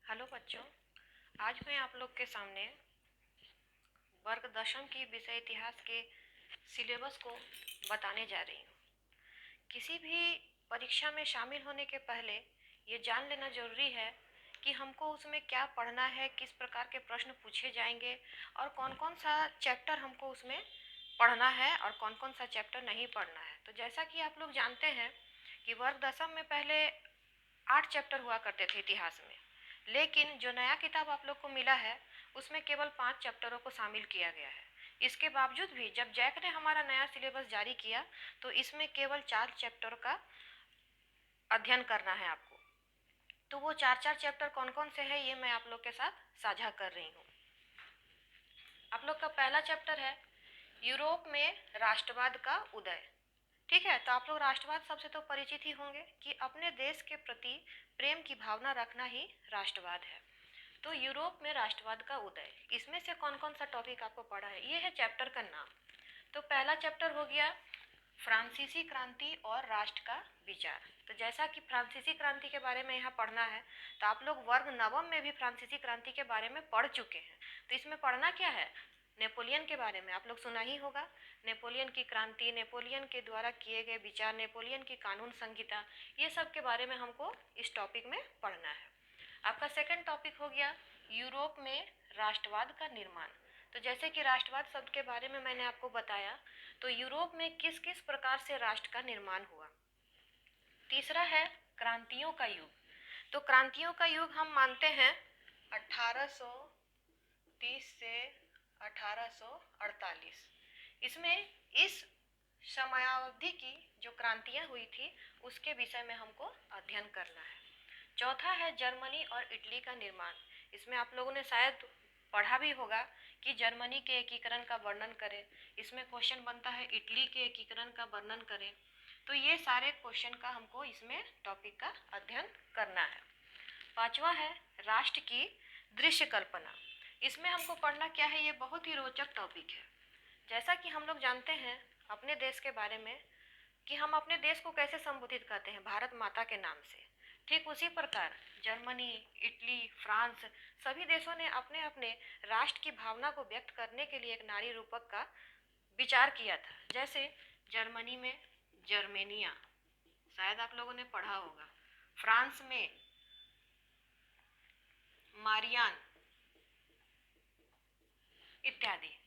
Hello बच्चों, आज मैं आप लोग के सामने वर्ग दशम की विषय इतिहास के सिलेबस को बताने जा रही हूँ। किसी भी परीक्षा में शामिल होने के पहले ये जान लेना जरूरी है कि हमको उसमें क्या पढ़ना है, किस प्रकार के प्रश्न पूछे जाएंगे और कौन कौन सा चैप्टर हमको उसमें पढ़ना है और कौन कौन सा चैप्टर नहीं पढ़ना है। तो जैसा कि आप लोग जानते हैं कि वर्ग दशम में पहले 8 चैप्टर हुआ करते थे इतिहास में, लेकिन जो नया किताब आप लोग को मिला है उसमें केवल 5 चैप्टरों को शामिल किया गया है। इसके बावजूद भी जब जैक ने हमारा नया सिलेबस जारी किया तो इसमें केवल 4 चैप्टर का अध्ययन करना है आपको। तो वो 4 चैप्टर कौन कौन से हैं ये मैं आप लोग के साथ साझा कर रही हूँ। आप लोग का पहला चैप्टर है यूरोप में राष्ट्रवाद का उदय। ठीक है, तो आप लोग राष्ट्रवाद शब्द से तो परिचित ही होंगे कि अपने देश के प्रति प्रेम की भावना रखना ही राष्ट्रवाद है। तो यूरोप में राष्ट्रवाद का उदय, इसमें से कौन कौन सा टॉपिक आपको पढ़ा है, ये है चैप्टर का नाम। तो पहला चैप्टर हो गया फ्रांसीसी क्रांति और राष्ट्र का विचार। तो जैसा कि फ्रांसीसी क्रांति के बारे में यहाँ पढ़ना है, तो आप लोग वर्ग नवम में भी फ्रांसीसी क्रांति के बारे में पढ़ चुके हैं। तो इसमें पढ़ना क्या है, नेपोलियन के बारे में आप लोग सुना ही होगा। नेपोलियन की क्रांति, नेपोलियन के द्वारा किए गए विचार, नेपोलियन की कानून संहिता, ये सब के बारे में हमको इस टॉपिक में पढ़ना है। आपका सेकंड टॉपिक हो गया यूरोप में राष्ट्रवाद का निर्माण। तो जैसे कि राष्ट्रवाद शब्द के बारे में मैंने आपको बताया, तो यूरोप में किस किस प्रकार से राष्ट्र का निर्माण हुआ। तीसरा है क्रांतियों का युग। तो क्रांतियों का युग हम मानते हैं 1830 से 1848। इसमें इस समयावधि की जो क्रांतियां हुई थी उसके विषय में हमको अध्ययन करना है। चौथा है जर्मनी और इटली का निर्माण। इसमें आप लोगों ने शायद पढ़ा भी होगा कि जर्मनी के एकीकरण का वर्णन करें। इसमें क्वेश्चन बनता है इटली के एकीकरण का वर्णन करें। तो ये सारे क्वेश्चन का हमको इसमें टॉपिक का अध्ययन करना है। पांचवा है राष्ट्र की दृश्य कल्पना। इसमें हमको पढ़ना क्या है, ये बहुत ही रोचक टॉपिक है। जैसा कि हम लोग जानते हैं अपने देश के बारे में कि हम अपने देश को कैसे संबोधित करते हैं, भारत माता के नाम से। ठीक उसी प्रकार जर्मनी, इटली, फ्रांस, सभी देशों ने अपने अपने राष्ट्र की भावना को व्यक्त करने के लिए एक नारी रूपक का विचार किया था। जैसे जर्मनी में जर्मेनिया, शायद आप लोगों ने पढ़ा होगा। फ्रांस में मारियान इत्यादि।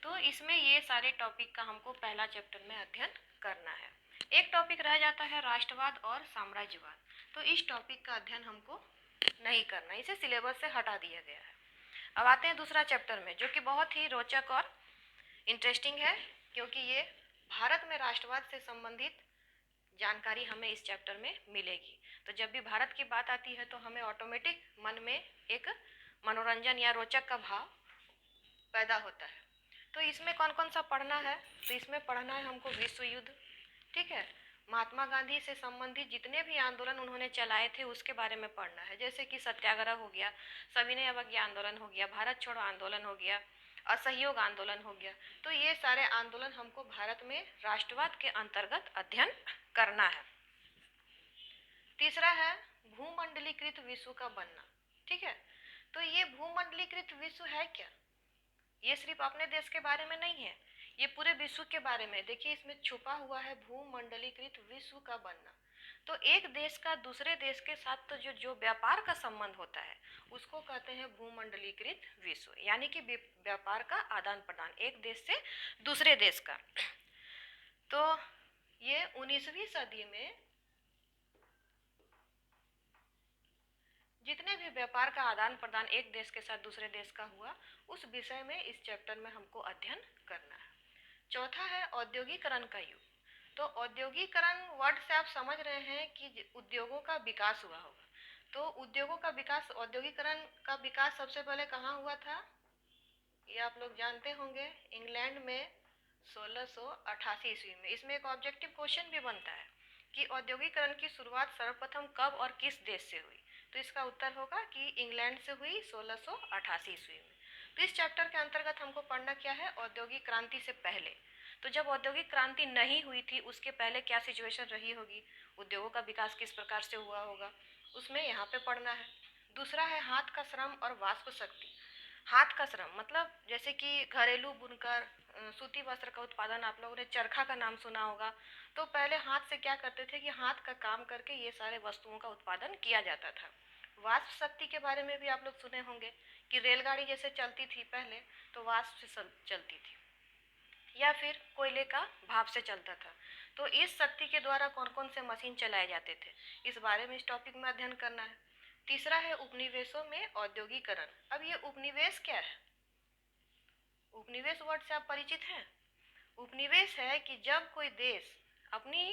तो इसमें ये सारे टॉपिक का हमको पहला चैप्टर में अध्ययन करना है। एक टॉपिक रह जाता है राष्ट्रवाद और साम्राज्यवाद। तो इस टॉपिक का अध्ययन हमको नहीं करना, इसे सिलेबस से हटा दिया गया है। अब आते हैं दूसरा चैप्टर में, जो कि बहुत ही रोचक और इंटरेस्टिंग है, क्योंकि ये भारत में राष्ट्रवाद से संबंधित जानकारी हमें इस चैप्टर में मिलेगी। तो जब भी भारत की बात आती है तो हमें ऑटोमेटिक मन में एक मनोरंजन या रोचक का भाव पैदा होता है। तो इसमें कौन कौन सा पढ़ना है, तो इसमें पढ़ना है हमको विश्व युद्ध। ठीक है, महात्मा गांधी से संबंधित जितने भी आंदोलन उन्होंने चलाए थे उसके बारे में पढ़ना है। जैसे कि सत्याग्रह हो गया, सविनय अवज्ञा आंदोलन हो गया, भारत छोड़ो आंदोलन हो गया, असहयोग आंदोलन हो गया। तो ये सारे आंदोलन हमको भारत में राष्ट्रवाद के अंतर्गत अध्ययन करना है। तीसरा है भूमंडलीकृत विश्व का बनना। ठीक है, तो ये भूमंडलीकृत विश्व है क्या, ये सिर्फ अपने देश के बारे में नहीं है, ये पूरे विश्व के बारे में। देखिए इसमें छुपा हुआ है भूमंडलीकृत विश्व का बनना। तो एक देश का दूसरे देश के साथ तो जो जो व्यापार का संबंध होता है उसको कहते हैं भूमंडलीकृत विश्व, यानी कि व्यापार का आदान प्रदान एक देश से दूसरे देश का। तो ये 19वीं सदी में जितने भी व्यापार का आदान प्रदान एक देश के साथ दूसरे देश का हुआ, उस विषय में इस चैप्टर में हमको अध्ययन करना है। चौथा है औद्योगिकरण का युग। तो औद्योगिकरण वर्ड से आप समझ रहे हैं कि उद्योगों का विकास हुआ होगा। तो उद्योगों का विकास, औद्योगिकरण का विकास सबसे पहले कहाँ हुआ था, ये आप लोग जानते होंगे, इंग्लैंड में 1688 ईस्वी में। इसमें एक ऑब्जेक्टिव क्वेश्चन भी बनता है कि औद्योगिकरण की शुरुआत सर्वप्रथम कब और किस देश से हुई। तो इसका उत्तर होगा कि इंग्लैंड से हुई 1688 ईस्वी में। तो इस चैप्टर के अंतर्गत हमको पढ़ना क्या है, औद्योगिक क्रांति से पहले। तो जब औद्योगिक क्रांति नहीं हुई थी उसके पहले क्या सिचुएशन रही होगी, उद्योगों का विकास किस प्रकार से हुआ होगा, उसमें यहाँ पे पढ़ना है। दूसरा है हाथ का श्रम और वाष्प शक्ति। हाथ का श्रम मतलब जैसे कि घरेलू बुनकर, सूती वस्त्र का उत्पादन, आप लोगों ने चरखा का नाम सुना होगा। तो पहले हाथ से क्या करते थे कि हाथ का काम करके ये सारे वस्तुओं का उत्पादन किया जाता था। वाष्प शक्ति के बारे में भी आप लोग सुने होंगे कि रेलगाड़ी जैसे चलती थी पहले, तो वाष्प से चलती थी, या फिर कोयले का भाप से चलता था। तो इस शक्ति के द्वारा कौन कौन से मशीन चलाए जाते थे, इस बारे में इस टॉपिक में अध्ययन करना है। तीसरा है उपनिवेशों में औद्योगिकरण। अब ये उपनिवेश क्या है? उपनिवेश वर्ड से आप परिचित हैं? उपनिवेश है कि जब कोई देश अपनी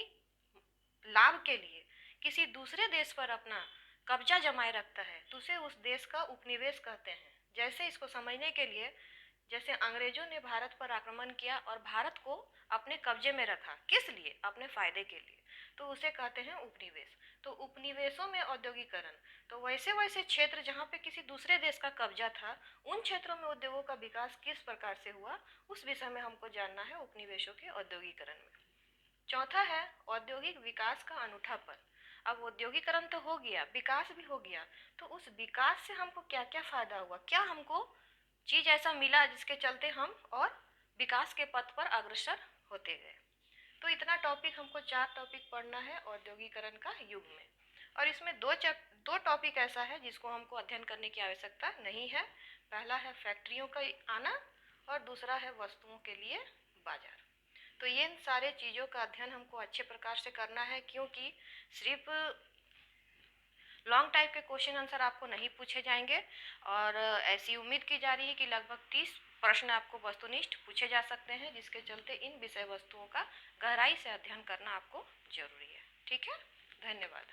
लाभ के लिए किसी दूसरे देश पर अपना कब्जा जमाए रखता है तो उसे उस देश का उपनिवेश कहते हैं। जैसे इसको समझने के लिए, जैसे अंग्रेजों ने भारत पर आक्रमण किया और भारत को अपने कब्जे में रखा, किस लिए? अपने फायदे के लिए, तो उसे कहते हैं उपनिवेश। तो उपनिवेशों में औद्योगिकरण, तो वैसे वैसे क्षेत्र जहाँ पे किसी दूसरे देश का कब्जा था, उन क्षेत्रों में उद्योगों का विकास किस प्रकार से हुआ, उस विषय में हमको जानना है उपनिवेशों के औद्योगिकरण में। चौथा है औद्योगिक विकास का अनूठापन। अब औद्योगिकरण तो हो गया, विकास भी हो गया, तो उस विकास से हमको क्या क्या फायदा हुआ, क्या हमको चीज ऐसा मिला जिसके चलते हम और विकास के पथ पर अग्रसर होते गए। तो इतना टॉपिक हमको, 4 टॉपिक पढ़ना है औद्योगिकरण का युग में। और इसमें दो टॉपिक ऐसा है जिसको हमको अध्ययन करने की आवश्यकता नहीं है। पहला है फैक्ट्रियों का आना और दूसरा है वस्तुओं के लिए बाजार। तो ये सारे चीज़ों का अध्ययन हमको अच्छे प्रकार से करना है, क्योंकि सिर्फ लॉन्ग टाइप के क्वेश्चन आंसर आपको नहीं पूछे जाएंगे, और ऐसी उम्मीद की जा रही है कि लगभग 30 प्रश्न आपको वस्तुनिष्ठ पूछे जा सकते हैं, जिसके चलते इन विषय वस्तुओं का गहराई से अध्ययन करना आपको जरूरी है। ठीक है, धन्यवाद।